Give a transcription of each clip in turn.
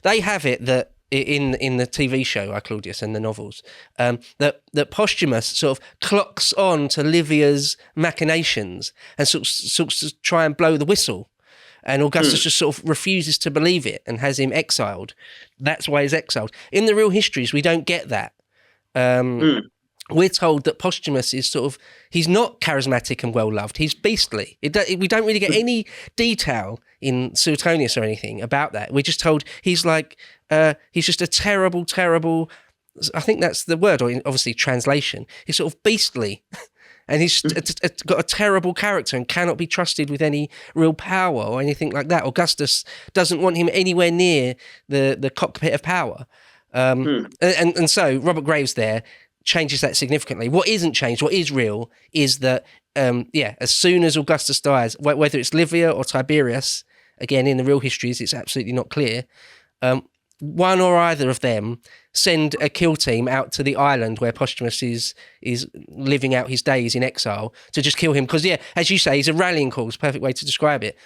they have it that in the TV show Claudius and the novels, that Posthumous sort of clocks on to Livia's machinations and sort of try and blow the whistle. And Augustus just sort of refuses to believe it and has him exiled. That's why he's exiled. In the real histories, we don't get that. We're told that Posthumous is sort of, he's not charismatic and well-loved. He's beastly. We don't really get any detail in Suetonius or anything about that. We're just told he's like, he's just a terrible, terrible, I think that's the word, or obviously translation. He's sort of beastly. And he's got a terrible character and cannot be trusted with any real power or anything like that. Augustus doesn't want him anywhere near the cockpit of power. And so Robert Graves there changes that significantly. What isn't changed, what is real, is that, as soon as Augustus dies, whether it's Livia or Tiberius, again, in the real histories, it's absolutely not clear, one or either of them send a kill team out to the island where Posthumous is living out his days in exile to just kill him. Because, as you say, he's a rallying call. It's a perfect way to describe it.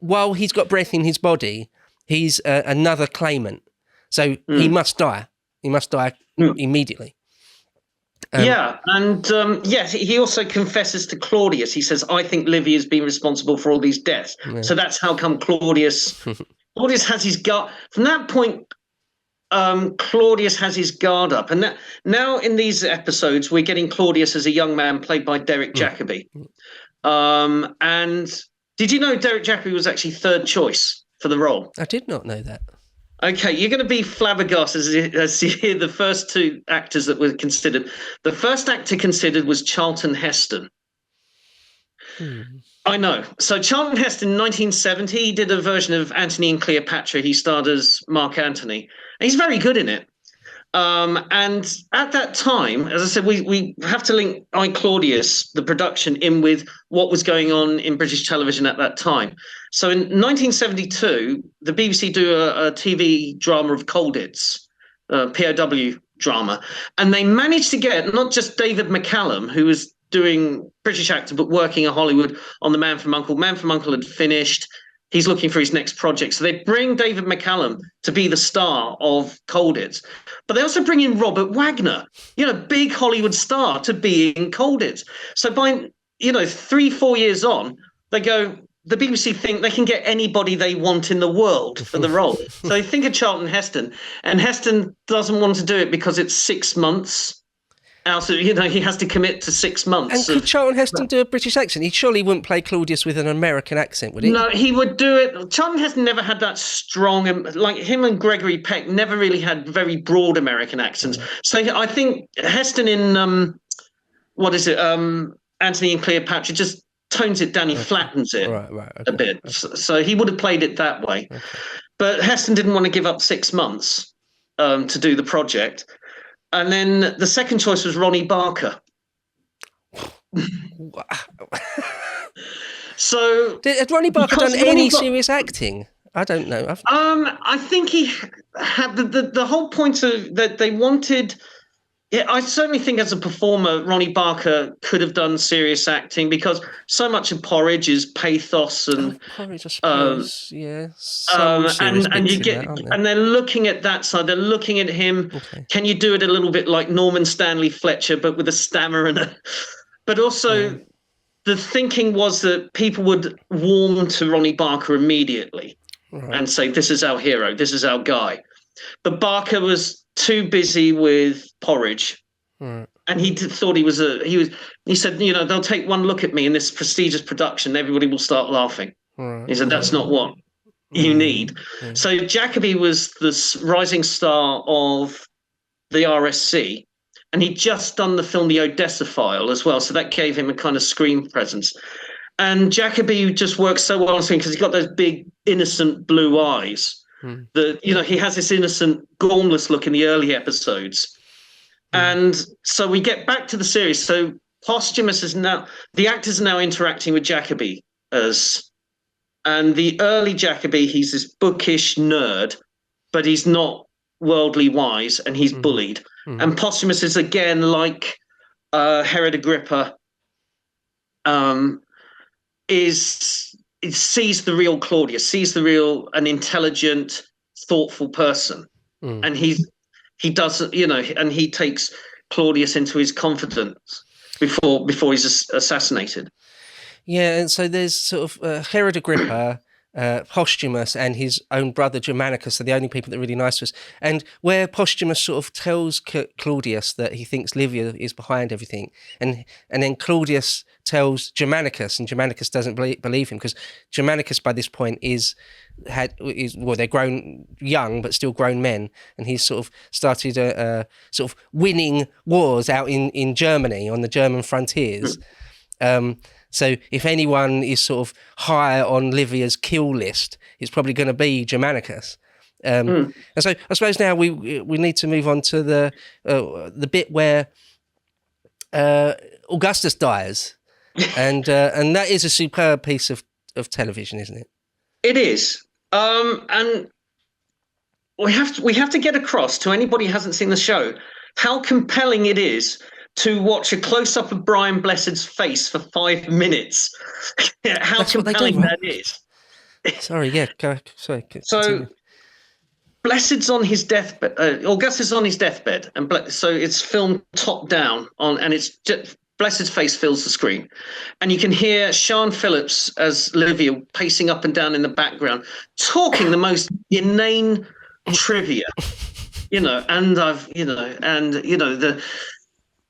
While he's got breath in his body, he's another claimant. So he must die. He must die immediately. He also confesses to Claudius. He says, I think Livia's been responsible for all these deaths. Yeah. So that's how come Claudius has his guard. From that point, Claudius has his guard up. And now in these episodes, we're getting Claudius as a young man played by Derek Jacobi. And did you know Derek Jacobi was actually third choice for the role? I did not know that. Okay, you're going to be flabbergasted as you hear the first two actors that were considered. The first actor considered was Charlton Heston. I know. So Charlton Heston, in 1970, he did a version of Antony and Cleopatra. He starred as Mark Antony. And he's very good in it. And at that time, as I said, we have to link I, Claudius, the production, in with what was going on in British television at that time. So in 1972, the BBC do a TV drama of Colditz, POW drama. And they managed to get not just David McCallum, who was doing British actor but working in Hollywood on The Man from U.N.C.L.E. Man from U.N.C.L.E. had finished. He's looking for his next project. So they bring David McCallum to be the star of Colditz. But they also bring in Robert Wagner, big Hollywood star, to be in Colditz. So by, 3-4 years on, the BBC think they can get anybody they want in the world for the role. So they think of Charlton Heston, and Heston doesn't want to do it because it's 6 months. Also, he has to commit to 6 months. And could Charlton Heston do a British accent? He surely wouldn't play Claudius with an American accent, would he? No, he would do it. Charlton Heston never had that strong, like him and Gregory Peck never really had very broad American accents. So I think Heston in, Antony and Cleopatra just tones it down. He flattens it a bit. So he would have played it that way. Okay. But Heston didn't want to give up 6 months to do the project. And then the second choice was Ronnie Barker. So had Ronnie Barker done any serious acting? I don't know. I think he had the whole point of that they wanted. Yeah, I certainly think as a performer, Ronnie Barker could have done serious acting because so much of Porridge is pathos and Porridge, I suppose, and they're looking at that side. They're looking at him. Okay. Can you do it a little bit like Norman Stanley Fletcher, but with a stammer but also the thinking was that people would warm to Ronnie Barker immediately and say, "This is our hero. This is our guy." But Barker was too busy with Porridge, and he thought he said, they'll take one look at me in this prestigious production, everybody will start laughing. He said, that's not what you need. So Jacobi was the rising star of the RSC, and he'd just done the film The Odessa File as well, so that gave him a kind of screen presence. And Jacobi just works so well on screen because he's got those big innocent blue eyes. He has this innocent, gormless look in the early episodes. And so we get back to the series. So Posthumous is now, the actors are now interacting with Jacobi and the early Jacobi, he's this bookish nerd, but he's not worldly wise and he's bullied. And Posthumous is again like Herod Agrippa, sees the real Claudius, sees the real, an intelligent, thoughtful person, and he doesn't, and he takes Claudius into his confidence before he's assassinated. Yeah, and so there's sort of Herod Agrippa, Posthumous, and his own brother Germanicus are the only people that are really nice to us. And where Posthumous sort of tells Claudius that he thinks Livia is behind everything, and then Claudius tells Germanicus, and Germanicus doesn't believe him, because Germanicus by this point they're grown young but still grown men, and he's sort of started sort of winning wars out in Germany on the German frontiers. So if anyone is sort of high on Livia's kill list, it's probably going to be Germanicus. And so I suppose now we need to move on to the bit where Augustus dies, and that is a superb piece of television, isn't it? It is, and we have to get across to anybody who hasn't seen the show how compelling it is to watch a close-up of Brian Blessed's face for 5 minutes. How That's compelling what they do, that is. Sorry, yeah. Sorry. So continue. Blessed's on his deathbed. Augustus is on his deathbed, and so it's filmed top down and it's just, Blessed's face fills the screen, and you can hear Sian Phillips as Livia pacing up and down in the background, talking the most inane trivia,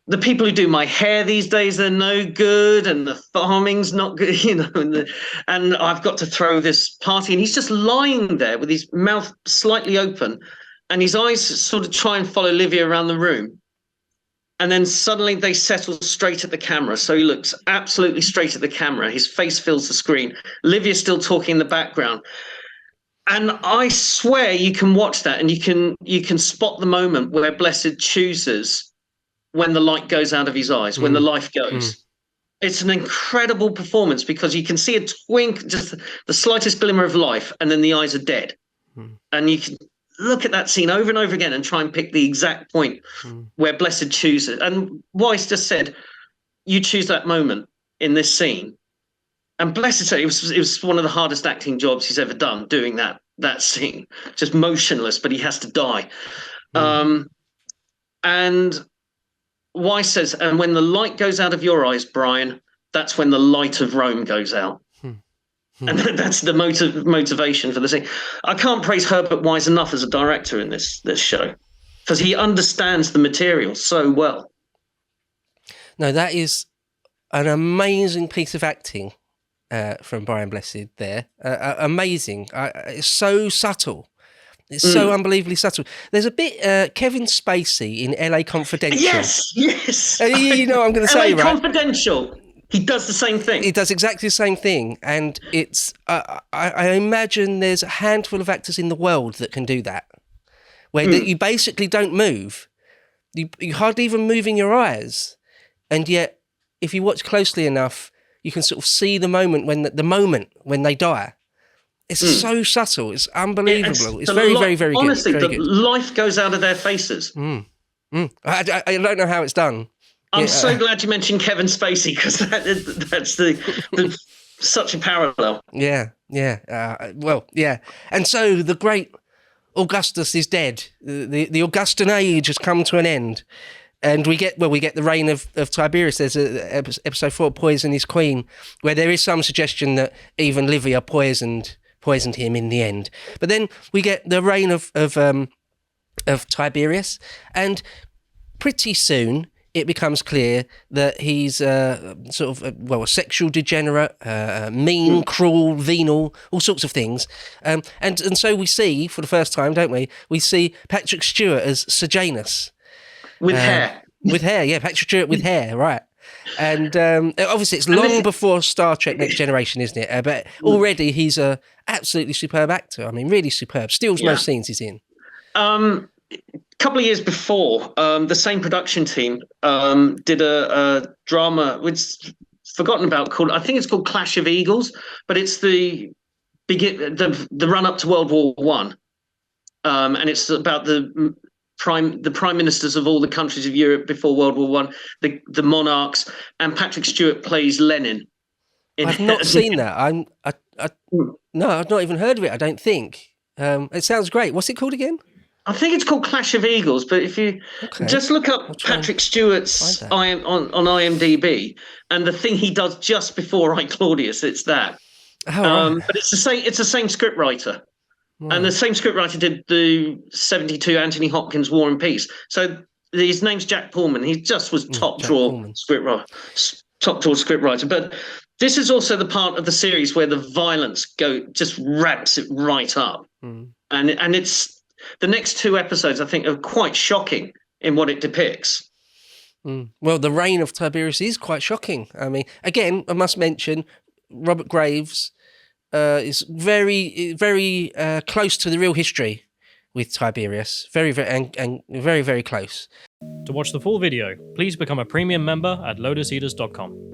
the people who do my hair these days, they're no good, and the farming's not good, and I've got to throw this party. And he's just lying there with his mouth slightly open and his eyes sort of try and follow Livia around the room. And then suddenly they settle straight at the camera. So he looks absolutely straight at the camera. His face fills the screen. Livia's still talking in the background. And I swear you can watch that and you can spot the moment where Blessed chooses when the light goes out of his eyes, when the life goes. It's an incredible performance because you can see a twink, just the slightest glimmer of life, and then the eyes are dead. And you can look at that scene over and over again and try and pick the exact point where Blessed chooses. And Weiss just said, you choose that moment in this scene. And Blessed said it was one of the hardest acting jobs he's ever done, doing that scene. Just motionless, but he has to die. And Weiss says, and when the light goes out of your eyes, Brian, that's when the light of Rome goes out. And that's the motivation for the scene. I can't praise Herbert Wise enough as a director in this show, because he understands the material so well. No, that is an amazing piece of acting from Brian Blessed there. Amazing. It's so subtle. It's so unbelievably subtle. There's a bit Kevin Spacey in LA Confidential. Yes. You know what I'm going to say, LA right? Confidential. He does the same thing. He does exactly the same thing. And it's, I imagine there's a handful of actors in the world that can do that, where you basically don't move. You hardly even moving your eyes. And yet, if you watch closely enough, you can sort of see the moment when they die. It's so subtle. It's unbelievable. It's very, very, very good. Honestly, very good. Life goes out of their faces. I don't know how it's done. I'm so glad you mentioned Kevin Spacey, because that's the such a parallel. Yeah. Well, yeah. And so the great Augustus is dead. The Augustan age has come to an end. And we get the reign of Tiberius. There's episode 4, Poison His Queen, where there is some suggestion that even Livia poisoned him in the end. But then we get the reign of Tiberius, and pretty soon it becomes clear that he's sort of a sexual degenerate, mean, cruel, venal, all sorts of things. And so we see, for the first time, don't we? We see Patrick Stewart as Sejanus. With hair. With hair, yeah, Patrick Stewart with hair, right. And obviously it's long before Star Trek Next Generation, isn't it? But already he's a absolutely superb actor. I mean, really superb. Steals most scenes he's in. A couple of years before, the same production team did a drama, which forgotten about, I think it's called Clash of Eagles, but it's the run up to World War One, and it's about the prime ministers of all the countries of Europe before World War One, the monarchs, and Patrick Stewart plays Lenin. I've not seen that. No, I've not even heard of it, I don't think. It sounds great. What's it called again? I think it's called Clash of Eagles, but if you just look up Patrick Stewart's on IMDb, and the thing he does just before I Claudius, it's that. Right. But it's the same script writer. Right. And the same scriptwriter did the 72 Anthony Hopkins War and Peace. So his name's Jack Pullman. He just was top drawer scriptwriter. But this is also the part of the series where the violence just ramps it right up. And it's the next 2 episodes, I think, are quite shocking in what it depicts. Well, the reign of Tiberius is quite shocking. I mean, again, I must mention Robert Graves is very, very close to the real history with Tiberius. Very, very close. To watch the full video, please become a premium member at lotuseaters.com.